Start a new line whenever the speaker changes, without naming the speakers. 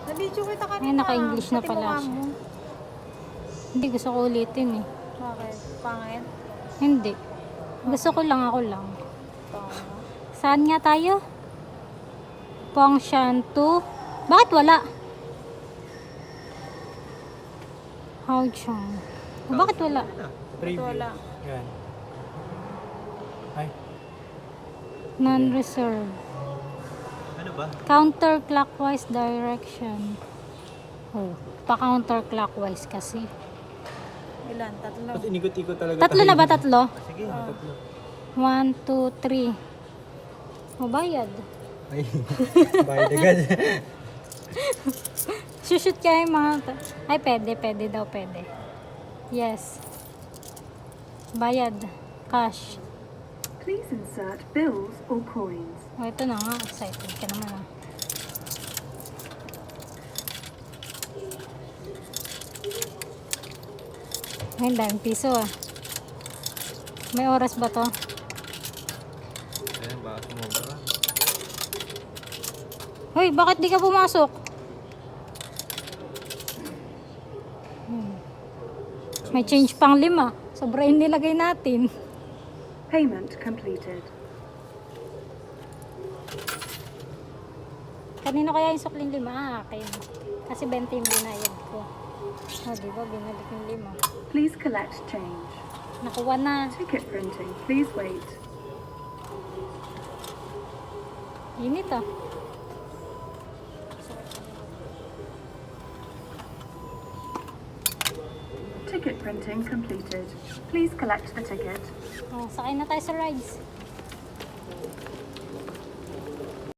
Nabidyo kita kanina.
Ay, naka-English na
Pati
pala
mukha
siya.
mo.
Hindi, gusto ko ulitin eh.
Bakit? Pangit?
Hindi. Gusto ko lang, ako lang.
Pangit.
Saan nga tayo? Pongshan 2. Bakit wala? Hao-chong. Bakit wala?
Ito wala.
Yan. Ay,
Non-reserve.
ano ba?
Counterclockwise direction. Oh, pa-counterclockwise kasi.
Ilan? Tatlo.
Tapos inikot-ikot talaga
Tatlo na ba? Tatlo?
Sige, tatlo.
1, 2, 3. Mabayad.
Ay, bayad agad.
Shoot kayo mga... Ay, pwede daw, pwede. Yes. Bayad. Cash.
Please insert bills or coins.
O, ito na nga. Excited ka naman ah. Ay, daming piso ah. May oras ba to?
Ayan, baka sumobra.
Hoy, bakit di ka pumasok? May change pang 5. Sobra yung nilagay natin.
Payment completed.
Kanino kaya yung sukling 5? Akin. Kasi 20 yung binayad ko. O, diba? Binalik yung 5.
Please collect change.
Nakuha na.
Ticket printing. Please wait.
Init ah.
Ticket printing completed. Please collect the ticket.
Oh, sakay na tayo sa rides.